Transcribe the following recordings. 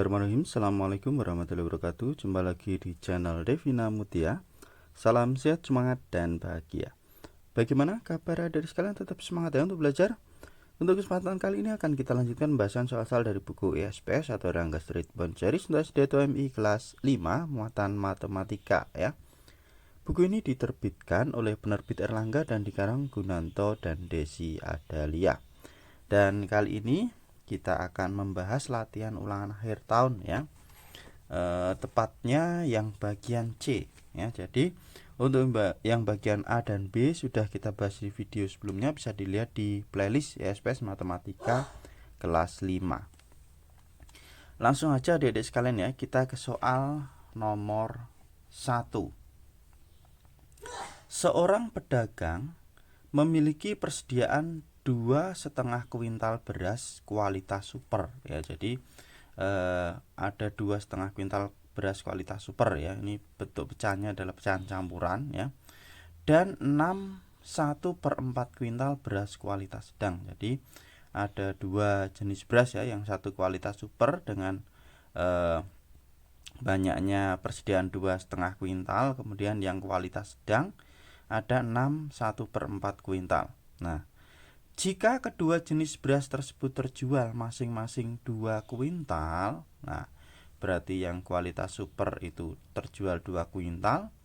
Bismillahirrahmanirrahim. Assalamualaikum warahmatullahi wabarakatuh. Jumpa lagi di channel Devina Mutia. Salam sehat, semangat, dan bahagia. Bagaimana kabar dari sekalian? Tetap semangat ya untuk belajar. Untuk kesempatan kali ini akan kita lanjutkan pembahasan soal-soal dari buku ESPS atau Erlangga Streetbound Series untuk SD atau MI kelas 5 muatan matematika ya. Buku ini diterbitkan oleh penerbit Erlangga dan dikarang Gunanto dan Desi Adalia. Dan kali ini kita akan membahas latihan ulangan akhir tahun ya, tepatnya yang bagian C ya. Jadi untuk yang bagian A dan B sudah kita bahas di video sebelumnya, bisa dilihat di playlist ESPS Matematika kelas 5. Langsung aja adik-adik sekalian ya, kita ke soal nomor 1. Seorang pedagang memiliki persediaan 2,5 kuintal beras kualitas super ya. Jadi ada 2,5 kuintal beras kualitas super ya. Ini bentuk pecahannya adalah pecahan campuran ya. Dan 1/4 kuintal beras kualitas sedang. Jadi ada dua jenis beras ya, yang satu kualitas super dengan banyaknya persediaan 2,5 kuintal, kemudian yang kualitas sedang ada 1/4 kuintal. Nah, jika kedua jenis beras tersebut terjual masing-masing 2 kuintal, nah berarti yang kualitas super itu terjual 2 kuintal,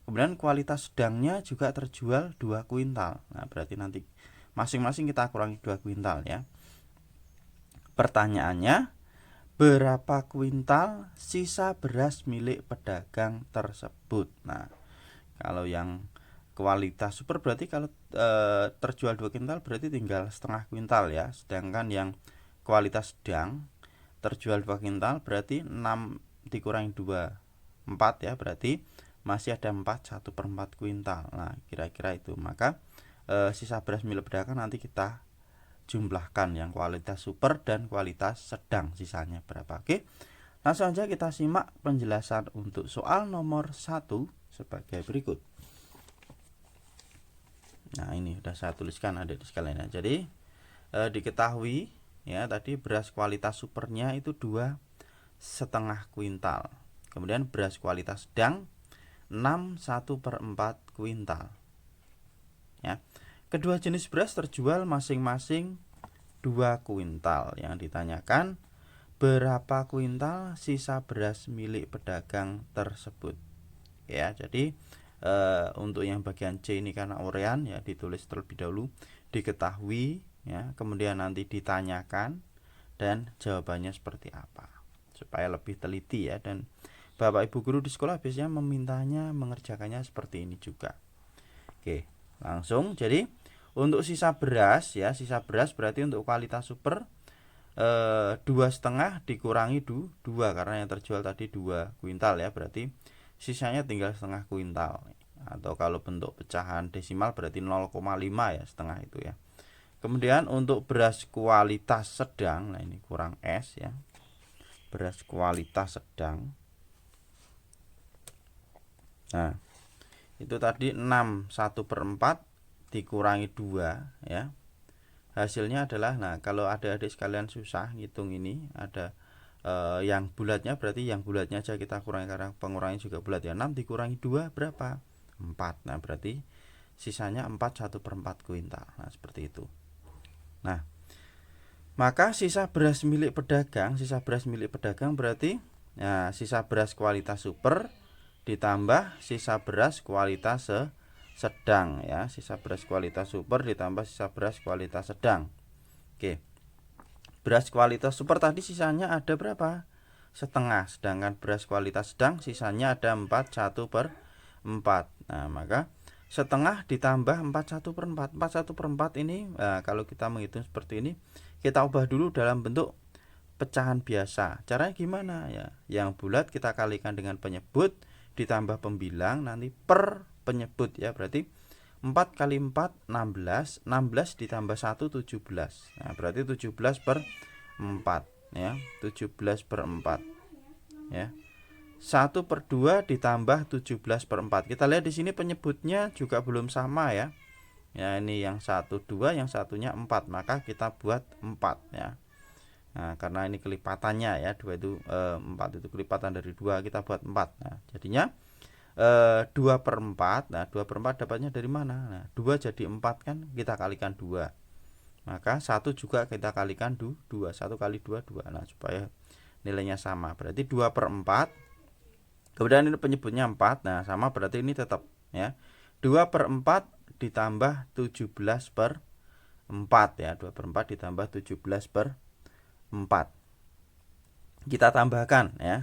kemudian kualitas sedangnya juga terjual 2 kuintal. Nah, berarti nanti masing-masing kita kurangi 2 kuintal ya. Pertanyaannya, berapa kuintal sisa beras milik pedagang tersebut? Nah, kalau yang kualitas super berarti kalau terjual 2 kuintal berarti tinggal setengah kuintal ya. Sedangkan yang kualitas sedang terjual 2 kuintal berarti 6 dikurangi 2, 4 ya, berarti masih ada 1/4 kuintal. Nah, kira-kira itu. Maka sisa beras milik pedagang nanti kita jumlahkan yang kualitas super dan kualitas sedang, sisanya berapa. Oke, langsung aja kita simak penjelasan untuk soal nomor 1 sebagai berikut. Nah, ini sudah saya tuliskan adik sekalian ya. Jadi diketahui ya, tadi beras kualitas supernya itu 2,5 kuintal. Kemudian beras kualitas sedang 1/4 kuintal. Ya. Kedua jenis beras terjual masing-masing 2 kuintal. Yang ditanyakan, berapa kuintal sisa beras milik pedagang tersebut. Ya, jadi untuk yang bagian C ini karena urean ya, ditulis terlebih dahulu, diketahui ya, kemudian nanti ditanyakan dan jawabannya seperti apa supaya lebih teliti ya. Dan Bapak Ibu guru di sekolah biasanya memintanya mengerjakannya seperti ini juga. Oke, langsung. Jadi untuk sisa beras ya, sisa beras berarti untuk kualitas super 2,5 dikurangi 2 karena yang terjual tadi 2 kuintal ya, berarti sisanya tinggal setengah kuintal. Atau kalau bentuk pecahan desimal berarti 0,5 ya, setengah itu ya. Kemudian untuk beras kualitas sedang, nah ini kurang S ya, beras kualitas sedang. Nah, itu tadi 1/4 dikurangi 2 ya. Hasilnya adalah, nah kalau ada adik sekalian susah ngitung ini, ada yang bulatnya, berarti yang bulatnya aja kita kurangi karena pengurangan juga bulat ya. 6 dikurangi 2 berapa? 4. Nah, berarti sisanya 1/4 kuintal. Nah, seperti itu. Nah, maka sisa beras milik pedagang berarti ya, sisa beras kualitas super ditambah sisa beras kualitas sedang ya, sisa beras kualitas super ditambah sisa beras kualitas sedang. Oke. Beras kualitas super tadi sisanya ada berapa? Setengah. Sedangkan beras kualitas sedang sisanya ada 1/4. Nah, maka setengah ditambah 1/4. 1/4 ini kalau kita menghitung seperti ini, kita ubah dulu dalam bentuk pecahan biasa. Caranya gimana ya? Yang bulat kita kalikan dengan penyebut ditambah pembilang nanti per penyebut ya. Berarti 4 kali 4 16, 16 ditambah 1 17. Nah, berarti 17/4 ya, 17/4 ya. 1/2 ditambah 17/4. Kita lihat di sini penyebutnya juga belum sama ya. Ya, ini yang 1 2, yang satunya 4, maka kita buat 4 ya. Nah, karena ini kelipatannya ya, 2 itu 4 itu kelipatan dari 2, kita buat 4. Nah, jadinya 2/4. Nah, 2/4 dapatnya dari mana? Nah, 2 jadi 4 kan, kita kalikan 2. Maka 1 juga kita kalikan 2. 1 kali 2, 2. Nah, supaya nilainya sama. Berarti 2/4. Kemudian ini penyebutnya 4. Nah, sama berarti ini tetap ya. 2/4 ditambah 17/4 ya. 2/4 ditambah 17/4. Kita tambahkan ya.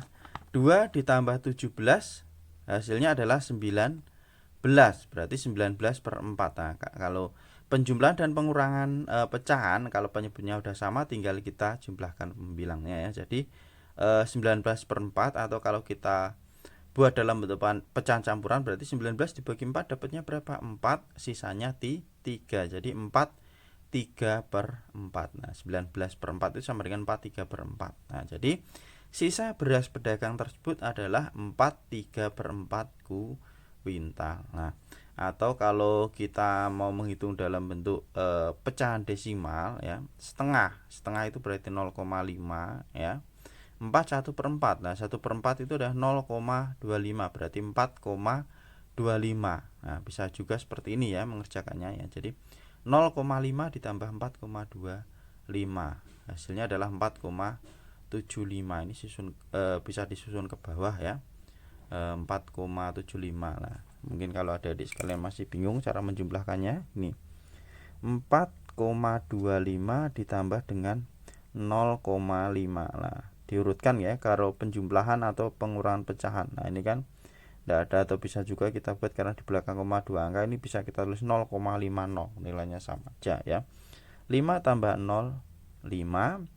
2 ditambah 17 hasilnya adalah 19. Berarti 19/4. Nah, kalau penjumlahan dan pengurangan pecahan, kalau penyebutnya udah sama tinggal kita jumlahkan pembilangnya ya. Jadi 19/4, atau kalau kita buat dalam bentuk pecahan campuran berarti 19 dibagi 4 dapatnya berapa? 4, sisanya 3. Jadi 4 3/4. Nah, 19/4 itu sama dengan 4 3/4. Nah, jadi sisa beras pedagang tersebut adalah 4 3/4 kuintal. Nah, atau kalau kita mau menghitung dalam bentuk pecahan desimal ya, setengah itu berarti 0,5 ya. 4 1/4. Nah, 1/4 itu adalah 0,25, berarti 4,25. Nah, bisa juga seperti ini ya mengerjakannya ya. Jadi 0,5 ditambah 4,25. Hasilnya adalah 4,75. Ini bisa disusun ke bawah ya. 4,75. Nah, mungkin kalau ada adik sekalian masih bingung cara menjumlahkannya, ini 4,25 ditambah dengan 0,5. Nah, diurutkan ya kalau penjumlahan atau pengurangan pecahan. Nah, ini kan tidak ada, atau bisa juga kita buat karena di belakang koma 2 angka ini bisa kita tulis 0,50, nilainya sama aja ya. 5 tambah 0 5,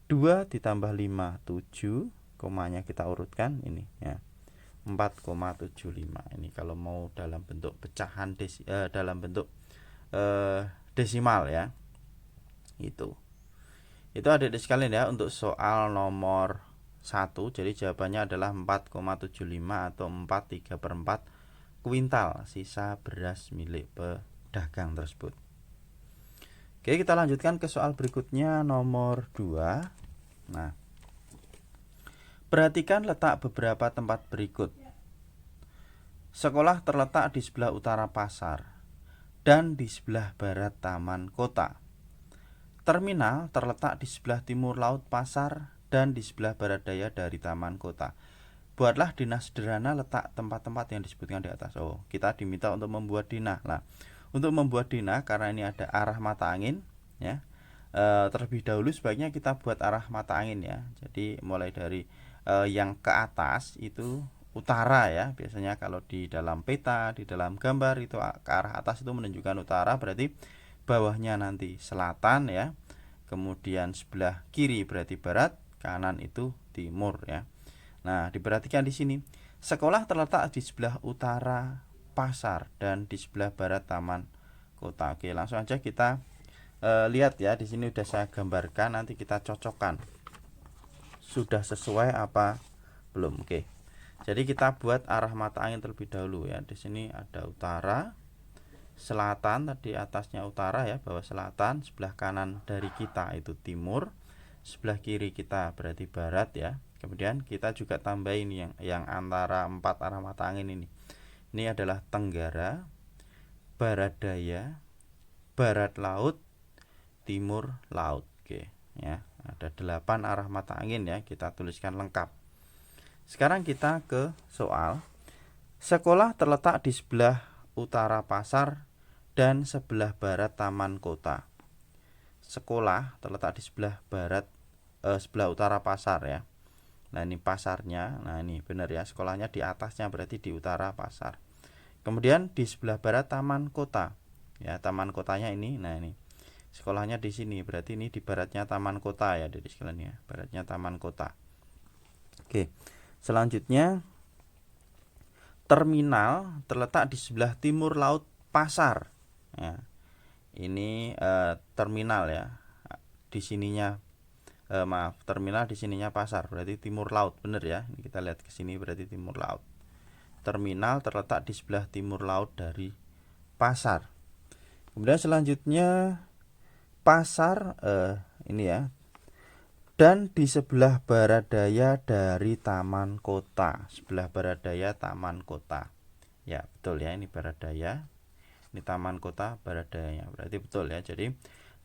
2 ditambah 5 7, komanya kita urutkan ini ya. 4,75. Ini kalau mau dalam bentuk pecahan dalam bentuk desimal ya. Itu adik-adik sekalian ya untuk soal nomor 1. Jadi jawabannya adalah 4,75 atau 4 3/4 kuintal sisa beras milik pedagang tersebut. Oke, kita lanjutkan ke soal berikutnya nomor 2. Nah, perhatikan letak beberapa tempat berikut. Sekolah terletak di sebelah utara pasar dan di sebelah barat taman kota. Terminal terletak di sebelah timur laut pasar dan di sebelah barat daya dari taman kota. Buatlah dinah sederhana letak tempat-tempat yang disebutkan di atas. Oh, kita diminta untuk membuat dinah. Nah, untuk membuat dinah karena ini ada arah mata angin ya. Terlebih dahulu sebaiknya kita buat arah mata angin ya. Jadi mulai dari yang ke atas itu utara ya. Biasanya kalau di dalam peta, di dalam gambar itu ke arah atas itu menunjukkan utara, berarti bawahnya nanti selatan ya. Kemudian sebelah kiri berarti barat, kanan itu timur ya. Nah, diperhatikan di sini. Sekolah terletak di sebelah utara pasar dan di sebelah barat taman kota. Oke, langsung aja kita lihat ya. Di sini udah saya gambarkan, nanti kita cocokkan. Sudah sesuai apa belum? Oke. Jadi kita buat arah mata angin terlebih dahulu ya. Di sini ada utara, selatan, tadi atasnya utara ya, bawah selatan, sebelah kanan dari kita itu timur, sebelah kiri kita berarti barat ya. Kemudian kita juga tambahin yang antara 4 arah mata angin ini. Ini adalah tenggara, barat daya, barat laut, timur laut. Oke ya. Ada 8 arah mata angin ya, kita tuliskan lengkap. Sekarang kita ke soal. Sekolah terletak di sebelah utara pasar dan sebelah barat taman kota. Sekolah terletak di sebelah barat sebelah utara pasar ya. Nah, ini pasarnya. Nah, ini benar ya, sekolahnya di atasnya berarti di utara pasar. Kemudian di sebelah barat taman kota. Ya, taman kotanya ini. Nah, ini. Sekolahnya di sini, berarti ini di baratnya taman kota ya, dari sekalian ya. Baratnya taman kota. Oke. Selanjutnya terminal terletak di sebelah timur laut pasar. Ya. Ini terminal ya. Di sininya terminal di sininya pasar, berarti timur laut, bener ya. Ini kita lihat ke sini berarti timur laut. Terminal terletak di sebelah timur laut dari pasar. Kemudian selanjutnya pasar ini ya. dan di sebelah barat daya dari taman kota. Sebelah barat daya taman kota. Ya, betul ya, ini barat daya. Ini taman kota barat dayanya. Berarti betul ya. Jadi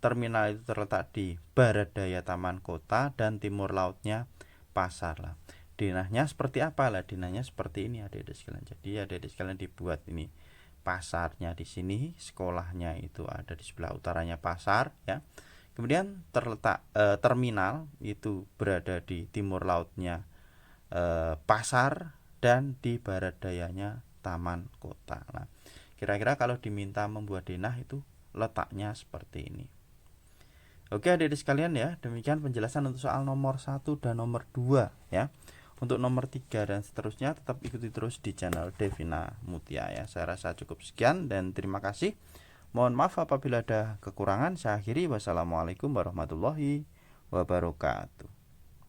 terminal itu terletak di barat daya taman kota dan timur lautnya pasar lah. Denahnya seperti apa lah? Denahnya seperti ini adik-adik sekalian. Jadi adik-adik sekalian dibuat ini pasarnya di sini, sekolahnya itu ada di sebelah utaranya pasar ya. Kemudian terletak terminal itu berada di timur lautnya pasar dan di barat dayanya taman kota. Nah, kira-kira kalau diminta membuat denah itu letaknya seperti ini. Oke adik-adik sekalian ya, demikian penjelasan untuk soal nomor 1 dan nomor 2 ya. Untuk nomor 3 dan seterusnya tetap ikuti terus di channel Devina Mutia ya. Saya rasa cukup sekian dan terima kasih. Mohon maaf apabila ada kekurangan. Saya akhiri. Wassalamualaikum warahmatullahi wabarakatuh.